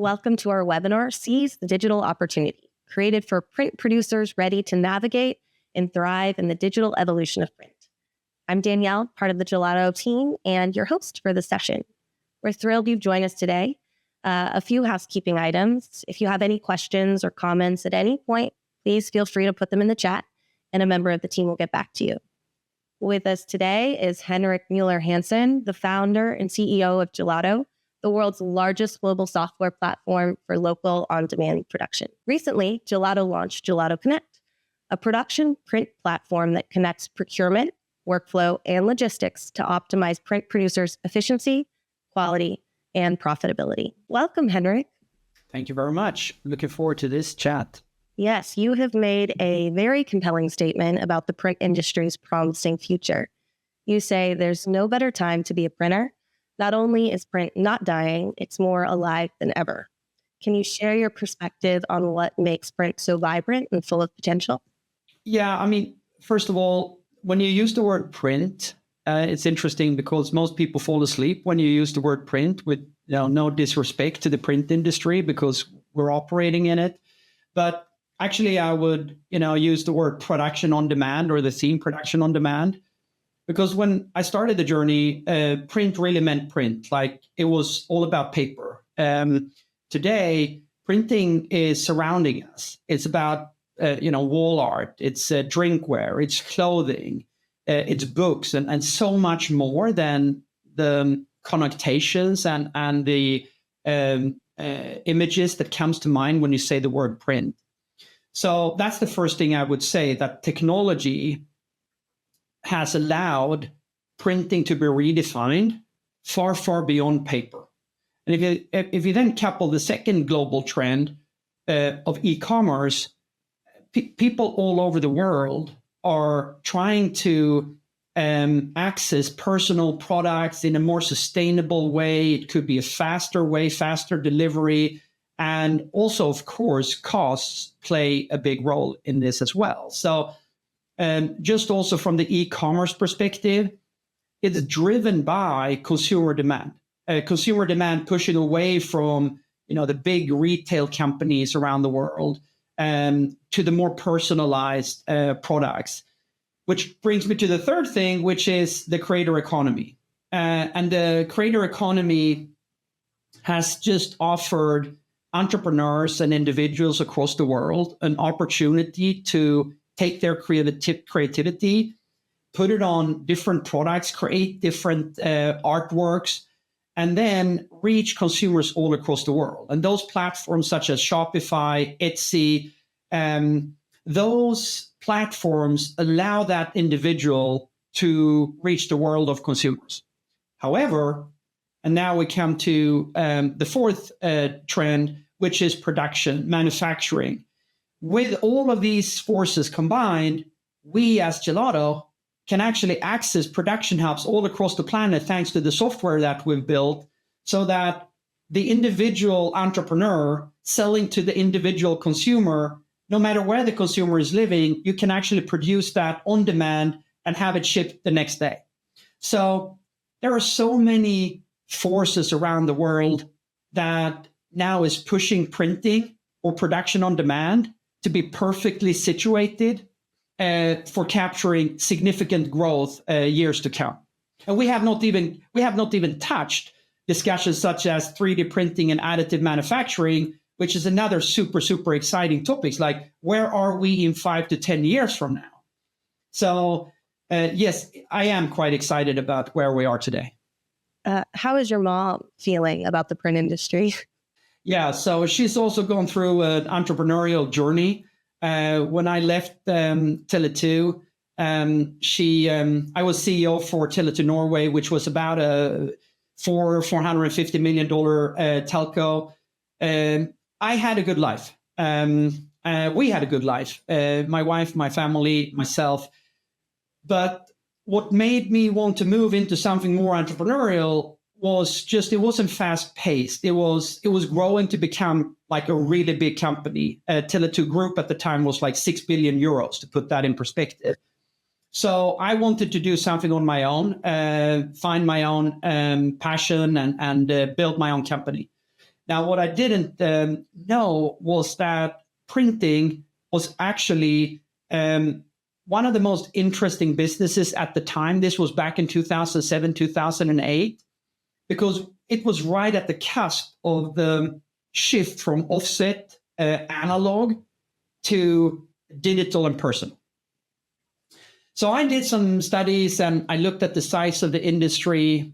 Welcome to our webinar, Seize the Digital Opportunity, created for print producers ready to navigate and thrive in the digital evolution of print. I'm Danielle, part of the Gelato team, and your host for the session. We're thrilled you've joined us today. A few housekeeping items. If you have any questions or comments at any point, please feel free to put them in the chat, and a member of the team will get back to you. With us today is Henrik Müller-Hansen, the founder and CEO of Gelato, the world's largest global software platform for local on-demand production. Recently, Gelato launched GelatoConnect, a production print platform that connects procurement, workflow, and logistics to optimize print producers' efficiency, quality, and profitability. Welcome, Henrik. Thank you very much. Looking forward to this chat. Yes, you have made a very compelling statement about the print industry's promising future. You say there's no better time to be a printer. Not only is print not dying, it's more alive than ever. Can you share your perspective on what makes print so vibrant and full of potential? Yeah, first of all, when you use the word print, it's interesting because most people fall asleep when you use the word print, with no disrespect to the print industry because we're operating in it. But actually, I would use the word production on demand, or the theme production on demand. Because when I started the journey, print really meant print, like it was all about paper. Today, printing is surrounding us. It's about, wall art, it's drinkware, it's clothing, it's books, and so much more than the connotations and the images that comes to mind when you say the word print. So that's the first thing I would say, that technology has allowed printing to be redefined far, far beyond paper. And if you then couple the second global trend of e-commerce, people all over the world are trying to access personal products in a more sustainable way. It could be a faster way, faster delivery. And also, of course, costs play a big role in this as well. So just also from the e-commerce perspective, it's driven by consumer demand. Consumer demand pushing away from the big retail companies around the world to the more personalized products. Which brings me to the third thing, which is the creator economy. And the creator economy has just offered entrepreneurs and individuals across the world an opportunity to take their creativity, put it on different products, create different artworks, and then reach consumers all across the world. And those platforms such as Shopify, Etsy, those platforms allow that individual to reach the world of consumers. However, and now we come to the fourth trend, which is production, manufacturing. With all of these forces combined, we as Gelato can actually access production hubs all across the planet thanks to the software that we've built, so that the individual entrepreneur selling to the individual consumer, no matter where the consumer is living, you can actually produce that on demand and have it shipped the next day. So there are so many forces around the world that now is pushing printing or production on demand to be perfectly situated for capturing significant growth years to come. And we have not even touched discussions such as 3D printing and additive manufacturing, which is another super, super exciting topic. Like, where are we in 5 to 10 years from now? So yes, I am quite excited about where we are today. How is your mom feeling about the print industry? Yeah, so she's also gone through an entrepreneurial journey. When I left Tele2, I was CEO for Tele2 Norway, which was about a $450 million telco. I had a good life. We had a good life. My wife, my family, myself. But what made me want to move into something more entrepreneurial was just, it wasn't fast paced. It was growing to become like a really big company. Tele2 Group at the time was like 6 billion euros, to put that in perspective. So I wanted to do something on my own, find my own passion and build my own company. Now, what I didn't know was that printing was actually one of the most interesting businesses at the time. This was back in 2007, 2008, because it was right at the cusp of the shift from offset analog to digital and personal. So I did some studies and I looked at the size of the industry.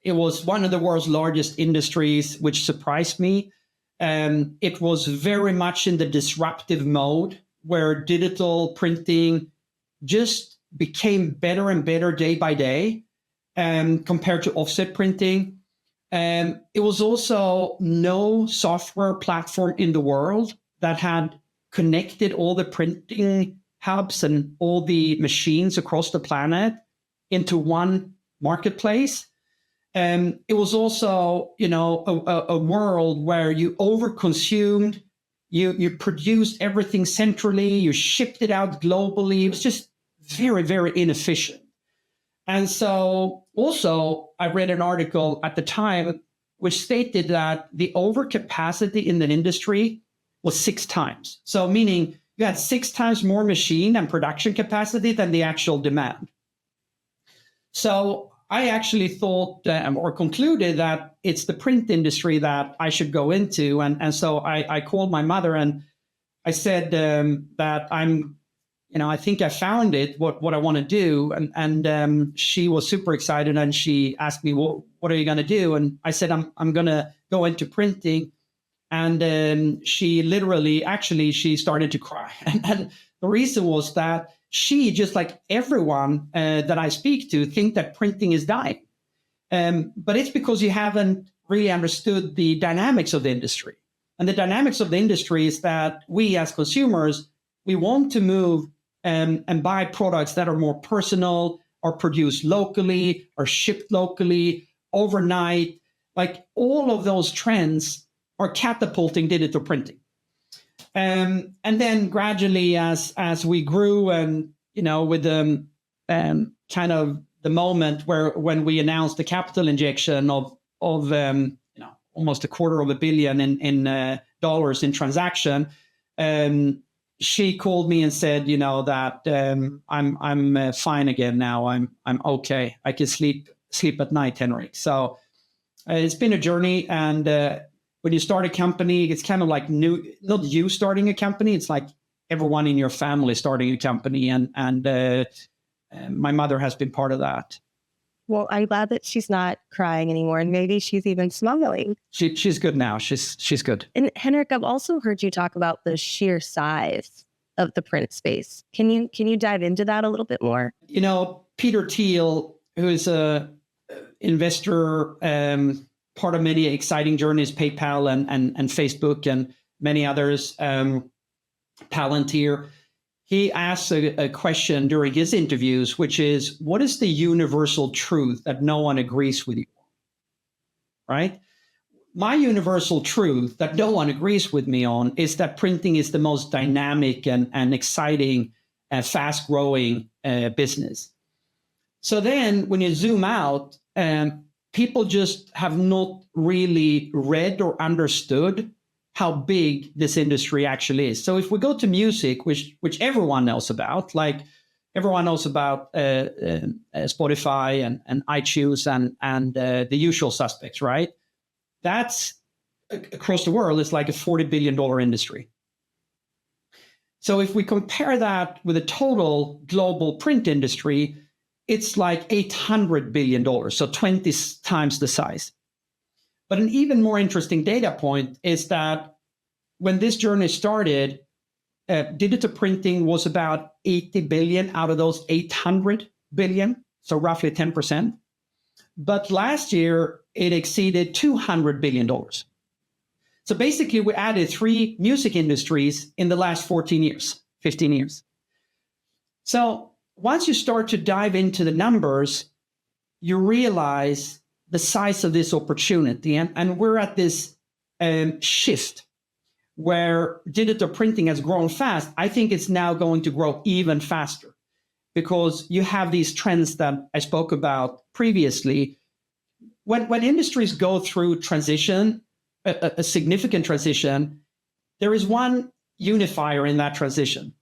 It was one of the world's largest industries, which surprised me. It was very much in the disruptive mode where digital printing just became better and better day by day compared to offset printing. It was also no software platform in the world that had connected all the printing hubs and all the machines across the planet into one marketplace. It was also, a world where you overconsumed, you produced everything centrally, you shipped it out globally. It was just very, very inefficient. And so also I read an article at the time which stated that the overcapacity in the industry was 6 times. So meaning you had 6 times more machine and production capacity than the actual demand. So I actually thought or concluded that it's the print industry that I should go into. And so I called my mother and I said that I think I found it, what I want to do. And she was super excited and she asked me, well, what are you going to do? And I said, I'm going to go into printing. And she started to cry. And the reason was that she, just like everyone that I speak to, think that printing is dying. But it's because you haven't really understood the dynamics of the industry. And the dynamics of the industry is that we as consumers, we want to move and buy products that are more personal, are produced locally, are shipped locally, overnight. Like all of those trends are catapulting digital printing. And then gradually, as we grew, and with the kind of the moment when we announced the capital injection of almost $250 million in dollars in transaction, she called me and said, that I'm fine again now. I'm okay. I can sleep at night, Henrik. So it's been a journey, and when you start a company, it's kind of like not you starting a company. It's like everyone in your family starting a company. And my mother has been part of that. Well, I'm glad that she's not crying anymore. And maybe she's even smiling. She's good now. She's good. And Henrik, I've also heard you talk about the sheer size of the print space. Can you dive into that a little bit more? Peter Thiel, who is a investor, part of many exciting journeys, PayPal and Facebook and many others, Palantir. He asks a question during his interviews, which is, what is the universal truth that no one agrees with you on? Right? My universal truth that no one agrees with me on is that printing is the most dynamic and exciting and fast-growing business. So then when you zoom out, people just have not really read or understood how big this industry actually is. So if we go to music, which everyone knows about, like everyone knows about Spotify and iTunes and the usual suspects, right? That's across the world, it's like a $40 billion industry. So if we compare that with the total global print industry, it's like $800 billion, so 20 times the size. But an even more interesting data point is that when this journey started, digital printing was about 80 billion out of those 800 billion, so roughly 10%. But last year, it exceeded $200 billion. So basically, we added 3 music industries in the last 15 years. So once you start to dive into the numbers, you realize the size of this opportunity. And we're at this shift where digital printing has grown fast. I think it's now going to grow even faster because you have these trends that I spoke about previously. When industries go through transition, a significant transition, there is one unifier in that transition.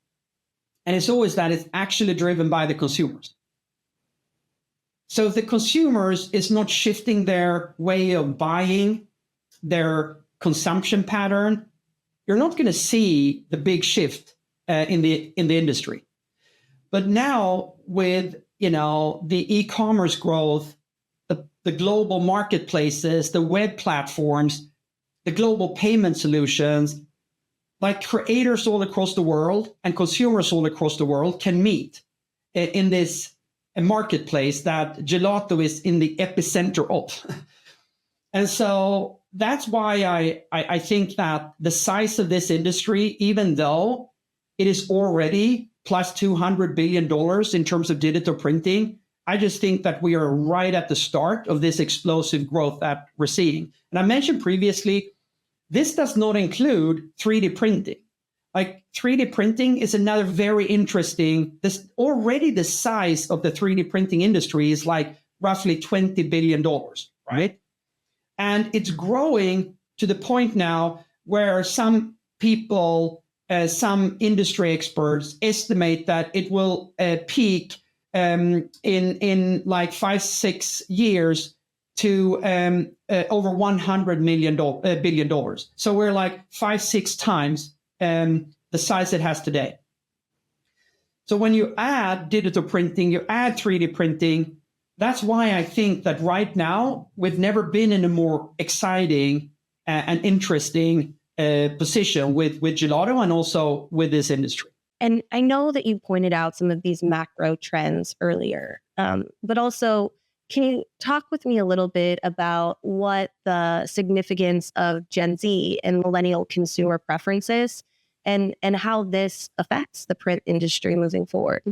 And it's always that it's actually driven by the consumers. So if the consumers is not shifting their way of buying, their consumption pattern, you're not going to see the big shift in the industry. But now with the e-commerce growth, the global marketplaces, the web platforms, the global payment solutions, like creators all across the world and consumers all across the world can meet in this marketplace that Gelato is in the epicenter of. And so that's why I think that the size of this industry, even though it is already plus $200 billion in terms of digital printing, I just think that we are right at the start of this explosive growth that we're seeing. And I mentioned previously, this does not include 3D printing. Like 3D printing is another very interesting, already the size of the 3D printing industry is like roughly $20 billion, right? And it's growing to the point now where some people, some industry experts estimate that it will peak in like 5-6 years to over $100 billion. So we're like 5-6 times the size it has today. So when you add digital printing, you add 3D printing, that's why I think that right now we've never been in a more exciting and interesting position with Gelato and also with this industry. And I know that you pointed out some of these macro trends earlier, but also can you talk with me a little bit about what the significance of Gen Z and millennial consumer preferences and how this affects the print industry moving forward?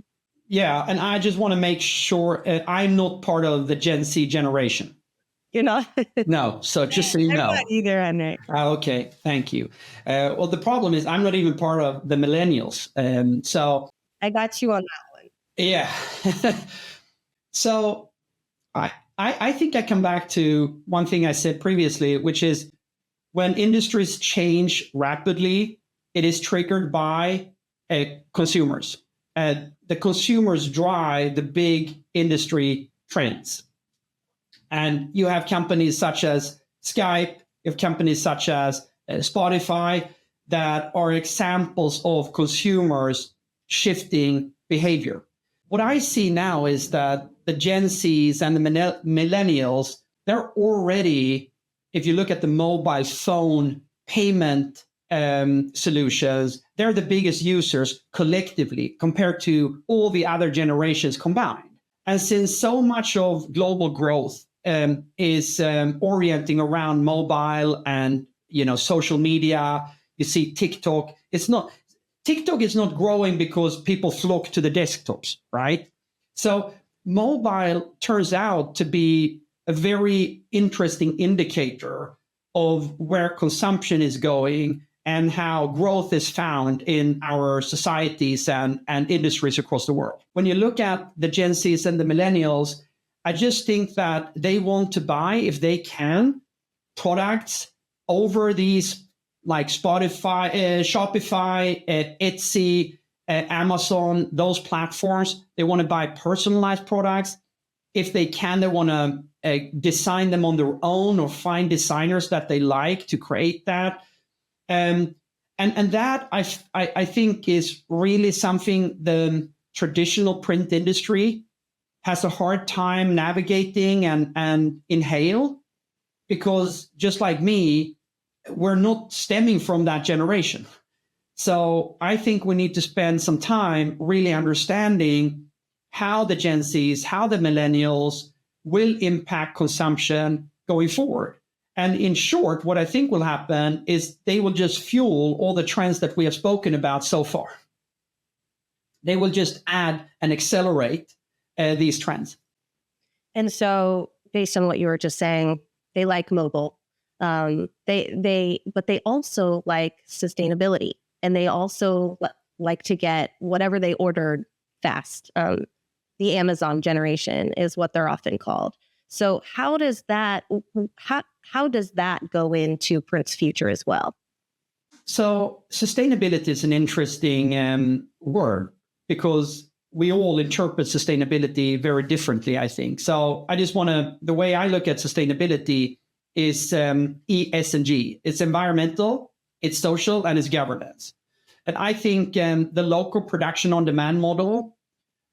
Yeah, and I just want to make sure I'm not part of the Gen Z generation. You're not? No, so just so you know. I'm not either, Henrik. Okay, thank you. Well, the problem is I'm not even part of the millennials. So I got you on that one. Yeah. So I think I come back to one thing I said previously, which is when industries change rapidly, it is triggered by consumers. The consumers drive the big industry trends. And you have companies such as Skype, you have companies such as Spotify that are examples of consumers shifting behavior. What I see now is that the Gen Zs and the millennials, they're already, if you look at the mobile phone payment solutions, they're the biggest users collectively compared to all the other generations combined. And since so much of global growth is orienting around mobile and social media, you see TikTok. TikTok is not growing because people flock to the desktops, right? So mobile turns out to be a very interesting indicator of where consumption is going and how growth is found in our societies and industries across the world. When you look at the Gen Zs and the millennials, I just think that they want to buy, if they can, products over these like Spotify, Shopify, Etsy, Amazon, those platforms. They want to buy personalized products. If they can, they want to design them on their own or find designers that they like to create that. And that I think is really something the traditional print industry has a hard time navigating and inhale, because just like me, we're not stemming from that generation. So I think we need to spend some time really understanding how the Gen Zs, how the millennials will impact consumption going forward. And in short, what I think will happen is they will just fuel all the trends that we have spoken about so far. They will just add and accelerate these trends. And so based on what you were just saying, they like mobile. But they also like sustainability, and they also like to get whatever they ordered fast. The Amazon generation is what they're often called. So how does that go into print's future as well? So sustainability is an interesting word because we all interpret sustainability very differently, I think. So the way I look at sustainability is E, S, and G. It's environmental, it's social, and it's governance. And I think the local production on demand model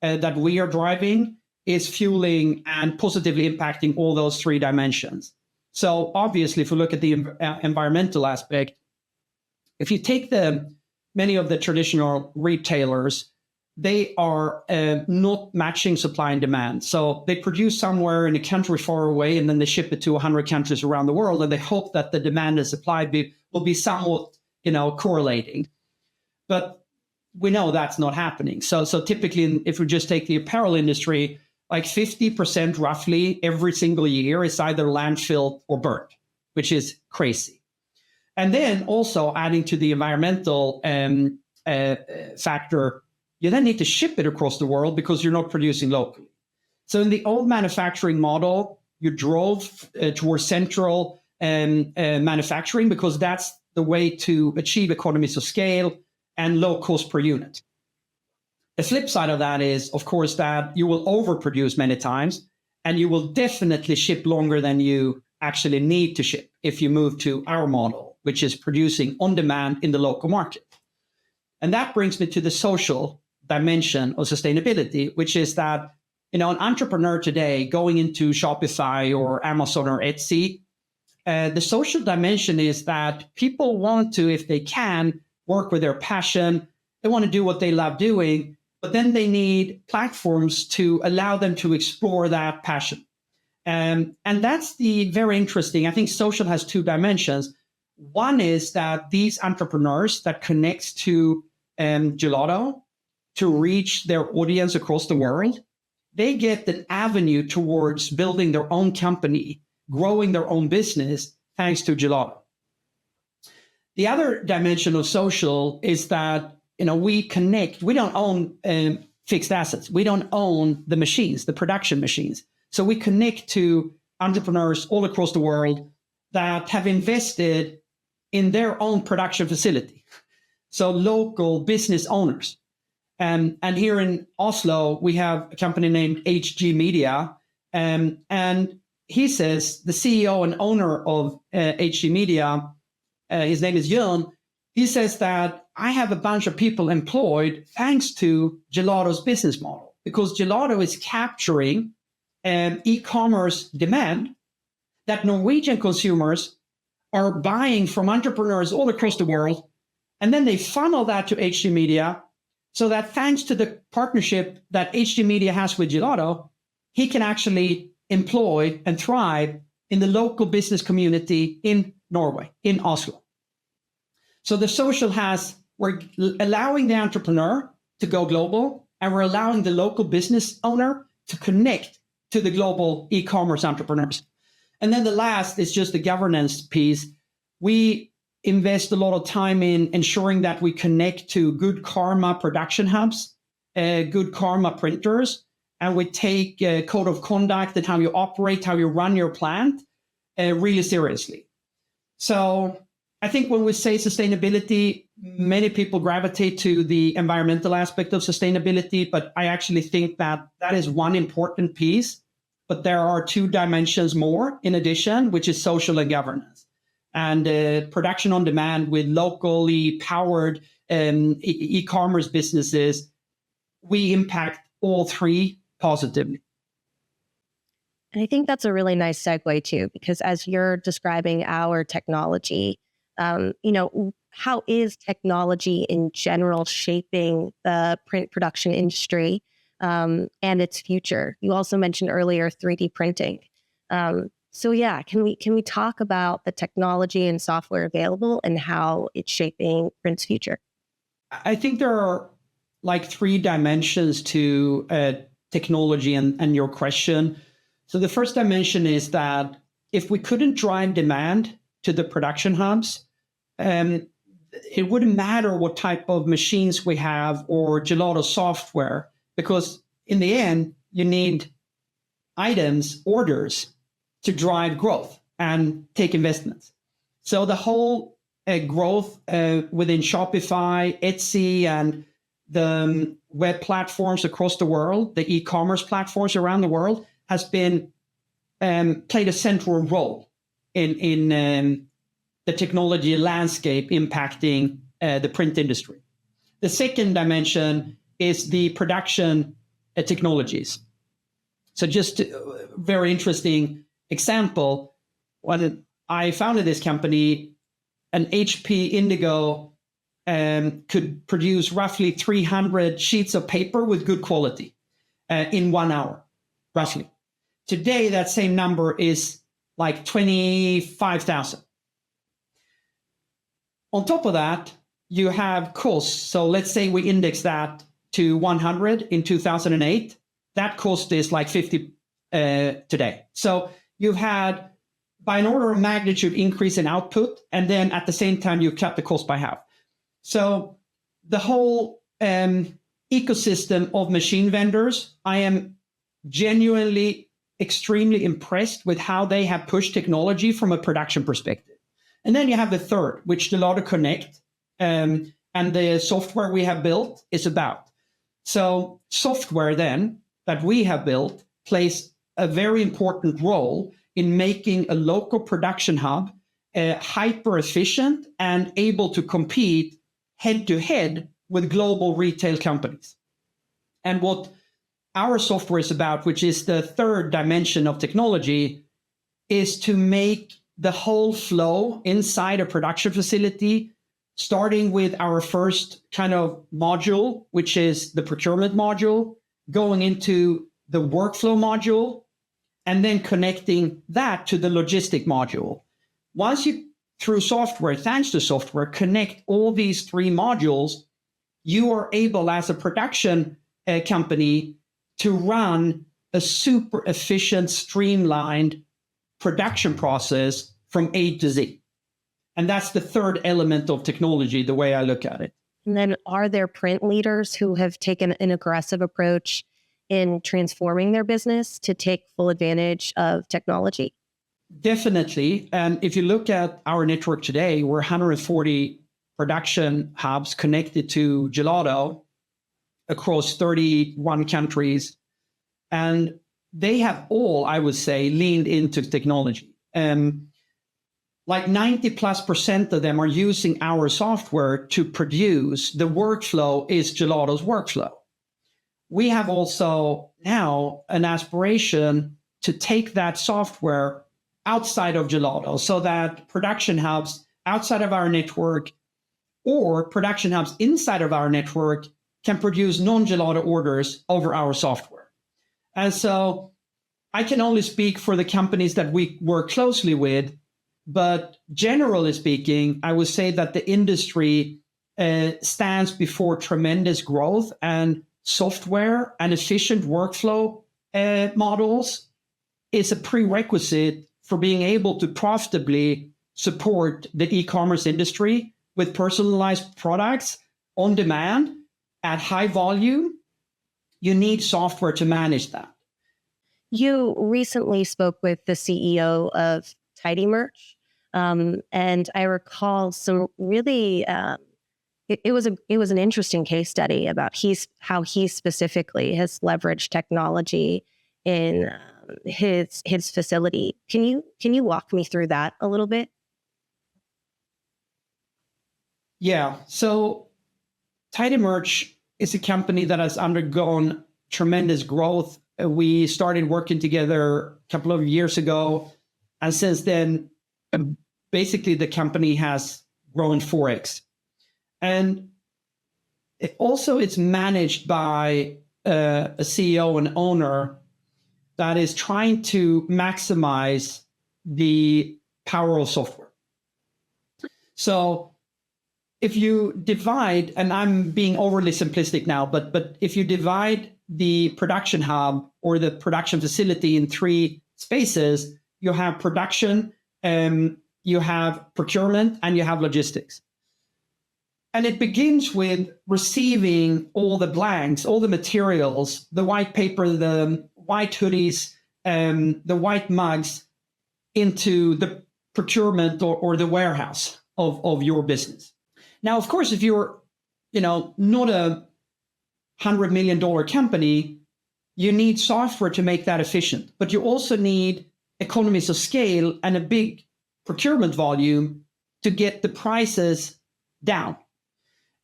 that we are driving is fueling and positively impacting all those three dimensions. So obviously, if we look at the environmental aspect, if you take many of the traditional retailers, they are not matching supply and demand. So they produce somewhere in a country far away, and then they ship it to 100 countries around the world, and they hope that the demand and supply will be somewhat, correlating. But we know that's not happening. So typically, if we just take the apparel industry, like 50% roughly every single year is either landfilled or burnt, which is crazy. And then also adding to the environmental factor, you then need to ship it across the world because you're not producing locally. So in the old manufacturing model, you drove towards central manufacturing because that's the way to achieve economies of scale and low cost per unit. The flip side of that is, of course, that you will overproduce many times, and you will definitely ship longer than you actually need to ship if you move to our model, which is producing on demand in the local market. And that brings me to the social dimension of sustainability, which is that, an entrepreneur today going into Shopify or Amazon or Etsy, the social dimension is that people want to, if they can, work with their passion. They want to do what they love doing, but then they need platforms to allow them to explore that passion. And that's the very interesting. I think social has two dimensions. One is that these entrepreneurs that connects to Gelato to reach their audience across the world, they get an avenue towards building their own company, growing their own business, thanks to Gelato. The other dimension of social is that, we connect. We don't own fixed assets. We don't own the machines, the production machines. So we connect to entrepreneurs all across the world that have invested in their own production facility. So local business owners. And here in Oslo, we have a company named HG Media. And he says, the CEO and owner of HG Media, his name is Jörn, he says that I have a bunch of people employed thanks to Gelato's business model, because Gelato is capturing e-commerce demand that Norwegian consumers are buying from entrepreneurs all across the world. And then they funnel that to HG Media, so that thanks to the partnership that HG Media has with Gelato, he can actually employ and thrive in the local business community in Norway, in Oslo. So the social we're allowing the entrepreneur to go global, and we're allowing the local business owner to connect to the global e-commerce entrepreneurs. And then the last is just the governance piece. We invest a lot of time in ensuring that we connect to good karma production hubs, good karma printers, and we take code of conduct and how you operate, how you run your plant really seriously. So I think when we say sustainability, many people gravitate to the environmental aspect of sustainability, but I actually think that that is one important piece. But there are two dimensions more in addition, which is social and governance. And production on demand with locally powered e-commerce businesses, we impact all three positively. And I think that's a really nice segue too, because as you're describing our technology, how is technology in general shaping the print production industry and its future? You also mentioned earlier 3D printing. So yeah, can we talk about the technology and software available and how it's shaping print's future? I think there are like three dimensions to technology and your question. So the first dimension is that if we couldn't drive demand to the production hubs, it wouldn't matter what type of machines we have or Gelato software, because in the end, you need items, orders to drive growth and take investments. So the whole growth within Shopify, Etsy, and the web platforms across the world, the e-commerce platforms around the world, has been played a central role in the technology landscape impacting the print industry. The second dimension is the production technologies. So just a very interesting example, when I founded this company, an HP Indigo could produce roughly 300 sheets of paper with good quality in 1 hour, roughly. Today, that same number is like 25,000. On top of that, you have costs. So let's say we index that to 100 in 2008. That cost is like 50 today. So you've had, by an order of magnitude, increase in output, and then at the same time, you cut the cost by half. So the whole ecosystem of machine vendors, I am genuinely extremely impressed with how they have pushed technology from a production perspective. And then you have the third, which GelatoConnect and the software we have built is about. So software then that we have built plays a very important role in making a local production hub hyper efficient and able to compete head to head with global retail companies. And what our software is about, which is the third dimension of technology, is to make the whole flow inside a production facility, starting with our first kind of module, which is the procurement module, going into the workflow module, and then connecting that to the logistic module. Once you, through software, thanks to software, connect all these three modules, you are able as a production company to run a super efficient, streamlined production process from A to Z. And that's the third element of technology, the way I look at it. And then are there print leaders who have taken an aggressive approach in transforming their business to take full advantage of technology? Definitely. And if you look at our network today, we're 140 production hubs connected to Gelato across 31 countries. And they have all, I would say, leaned into technology. Like 90+% of them are using our software to produce. The workflow is Gelato's workflow. We have also now an aspiration to take that software outside of Gelato so that production hubs outside of our network or production hubs inside of our network can produce non-Gelato orders over our software. And so I can only speak for the companies that we work closely with, but generally speaking, I would say that the industry stands before tremendous growth, and software and efficient workflow models is a prerequisite for being able to profitably support the e-commerce industry with personalized products on demand at high volume. You need software to manage that. You recently spoke with the CEO of Tidy Merch, and I recall some really it was an interesting case study about how he specifically has leveraged technology in his facility. Can you walk me through that a little bit? Yeah. So Tidy Merch is a company that has undergone tremendous growth. We started working together a couple of years ago, and since then, basically the company has grown 4x. And it's managed by a CEO and owner that is trying to maximize the power of software. So if you divide, and I'm being overly simplistic now, but if you divide the production hub or the production facility in three spaces, you have production, you have procurement, and you have logistics. And it begins with receiving all the blanks, all the materials, the white paper, the white hoodies, the white mugs into the procurement or the warehouse of your business. Now, of course, if you're, not a $100 million company, you need software to make that efficient, but you also need economies of scale and a big procurement volume to get the prices down.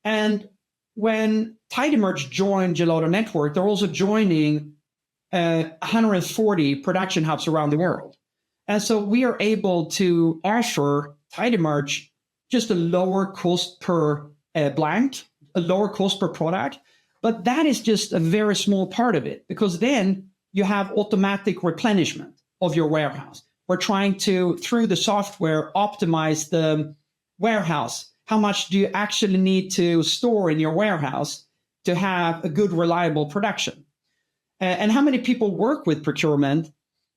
And when Tidymerge joined Gelato Network, they're also joining 140 production hubs around the world. And so we are able to offer Tidymerge just a lower cost per blank, a lower cost per product. But that is just a very small part of it, because then you have automatic replenishment of your warehouse. We're trying to, through the software, optimize the warehouse. How much do you actually need to store in your warehouse to have a good, reliable production? And how many people work with procurement?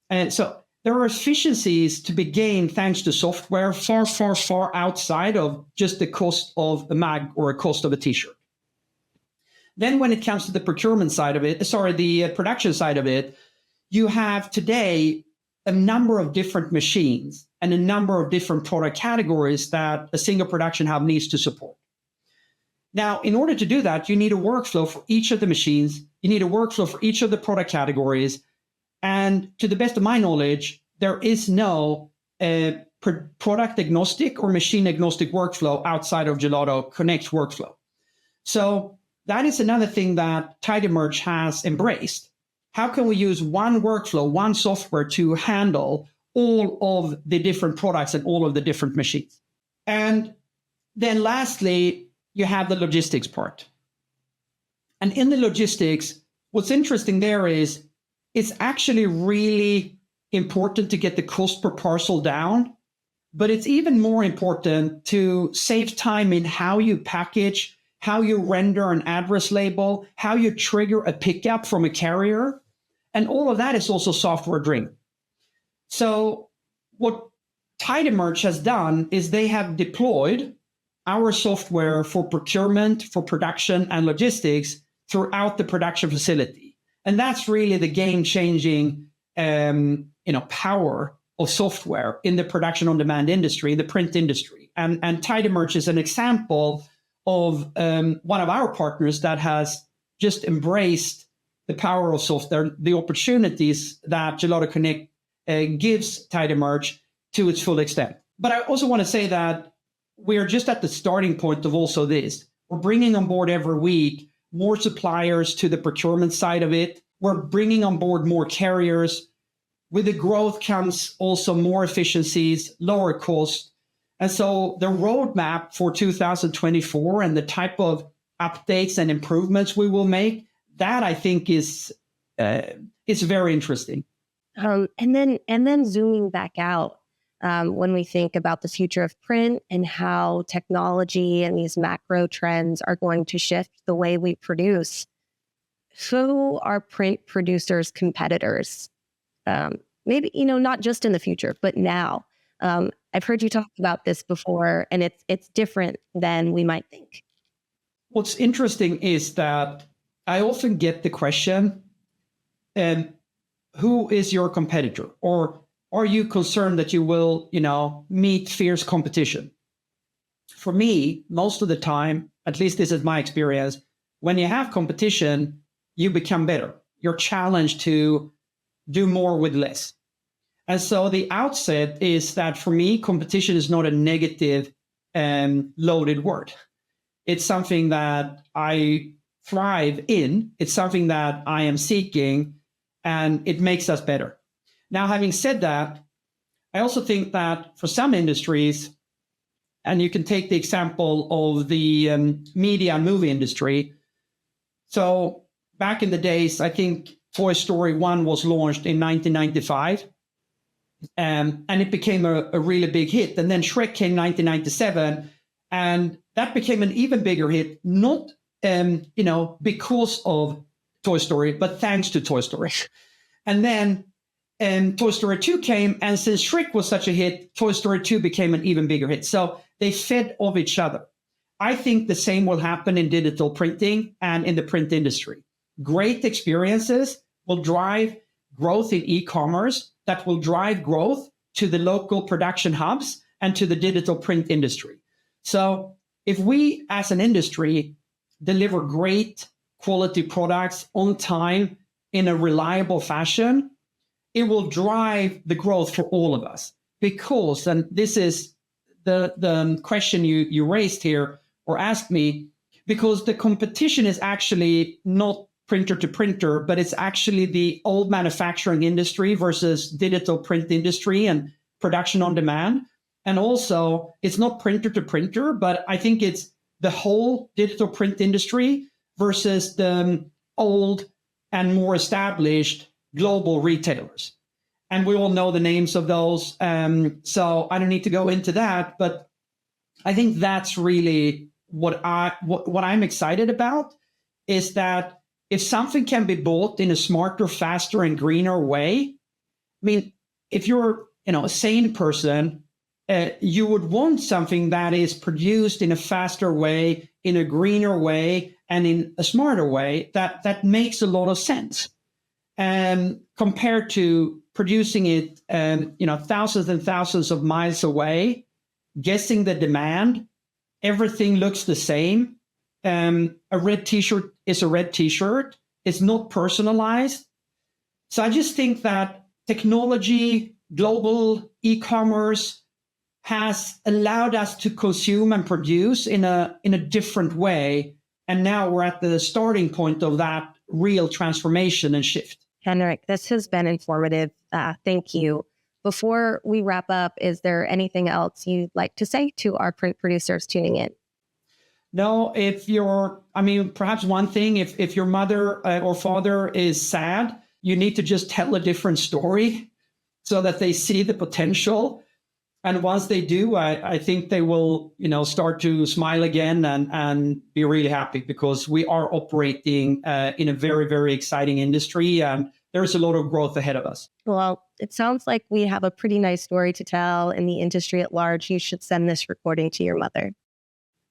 And so there are efficiencies to be gained thanks to software far, far, far outside of just the cost of a mug or a cost of a t-shirt. Then when it comes to the procurement side of it, the production side of it, you have today a number of different machines and a number of different product categories that a single production hub needs to support. Now, in order to do that, you need a workflow for each of the machines. You need a workflow for each of the product categories. And to the best of my knowledge, there is no product agnostic or machine agnostic workflow outside of GelatoConnect workflow. So that is another thing that Tidymerge has embraced. How can we use one workflow, one software to handle all of the different products and all of the different machines? And then lastly, you have the logistics part. And in the logistics, what's interesting there is it's actually really important to get the cost per parcel down, but it's even more important to save time in how you package, how you render an address label, how you trigger a pickup from a carrier. And all of that is also software driven. So what Tidymerge has done is they have deployed our software for procurement, for production and logistics throughout the production facility. And that's really the game-changing power of software in the production on demand industry, the print industry. And Tidymerge is an example of one of our partners that has just embraced the power of software, the opportunities that GelatoConnect gives Tidymerge to its full extent. But I also want to say that we're just at the starting point of also this. We're bringing on board every week more suppliers to the procurement side of it. We're bringing on board more carriers. With the growth comes also more efficiencies, lower cost. And so the roadmap for 2024 and the type of updates and improvements we will make, that I think is very interesting. And then zooming back out, when we think about the future of print and how technology and these macro trends are going to shift the way we produce, who are print producers' competitors? Maybe, not just in the future, but now. I've heard you talk about this before, and it's different than we might think. What's interesting is that I often get the question, who is your competitor? Or are you concerned that you will, meet fierce competition? For me, most of the time, at least this is my experience, when you have competition, you become better. You're challenged to do more with less. And so the outset is that for me, competition is not a negative loaded word. It's something that I thrive in. It's something that I am seeking, and it makes us better. Now, having said that, I also think that for some industries, and you can take the example of the media and movie industry. So back in the days, I think Toy Story 1 was launched in 1995. And it became a really big hit. And then Shrek came in 1997, and that became an even bigger hit, not because of Toy Story, but thanks to Toy Story. And then Toy Story 2 came, and since Shrek was such a hit, Toy Story 2 became an even bigger hit. So they fed off each other. I think the same will happen in digital printing and in the print industry. Great experiences will drive growth in e-commerce that will drive growth to the local production hubs and to the digital print industry. So if we as an industry deliver great quality products on time in a reliable fashion, it will drive the growth for all of us. Because, and this is the question you raised here or asked me, because the competition is actually not printer to printer, but it's actually the old manufacturing industry versus digital print industry and production on demand. And also, it's not printer to printer, but I think it's the whole digital print industry versus the old and more established global retailers. And we all know the names of those. So I don't need to go into that, but I think that's really what I'm excited about, is that if something can be bought in a smarter, faster, and greener way, I mean, if you're a sane person, you would want something that is produced in a faster way, in a greener way, and in a smarter way that makes a lot of sense. Compared to producing it, thousands and thousands of miles away, guessing the demand, everything looks the same. A red t-shirt is a red t-shirt. It's not personalized. So I just think that technology, global e-commerce has allowed us to consume and produce in a different way. And now we're at the starting point of that real transformation and shift. Henrik, this has been informative. Thank you. Before we wrap up, is there anything else you'd like to say to our print producers tuning in? No, perhaps one thing, if your mother or father is sad, you need to just tell a different story so that they see the potential. And once they do, I think they will, start to smile again and be really happy, because we are operating in a very, very exciting industry, and there's a lot of growth ahead of us. Well, it sounds like we have a pretty nice story to tell in the industry at large. You should send this recording to your mother.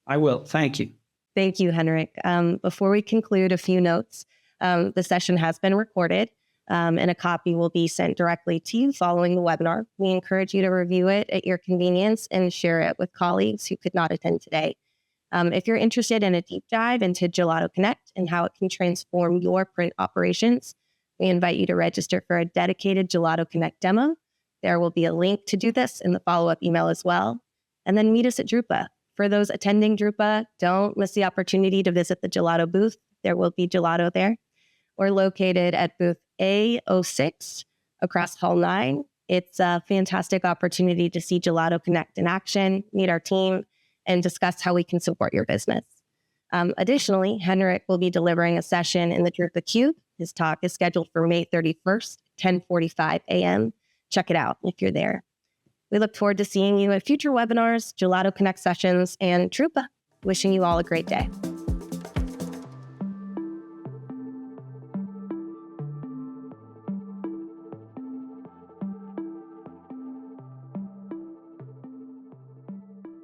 I will. Thank you. Thank you, Henrik. Before we conclude, a few notes. The session has been recorded, and a copy will be sent directly to you following the webinar. We encourage you to review it at your convenience and share it with colleagues who could not attend today. If you're interested in a deep dive into GelatoConnect and how it can transform your print operations, we invite you to register for a dedicated GelatoConnect demo. There will be a link to do this in the follow-up email as well. And then meet us at Drupa. For those attending Drupa, don't miss the opportunity to visit the Gelato booth. There will be gelato there. We're located at booth A06 across Hall 9. It's a fantastic opportunity to see GelatoConnect in action, meet our team, and discuss how we can support your business. Additionally, Henrik will be delivering a session in the Drupa Cube. His talk is scheduled for May 31st, 10:45 a.m. Check it out if you're there. We look forward to seeing you at future webinars, GelatoConnect sessions, and Drupa. Wishing you all a great day.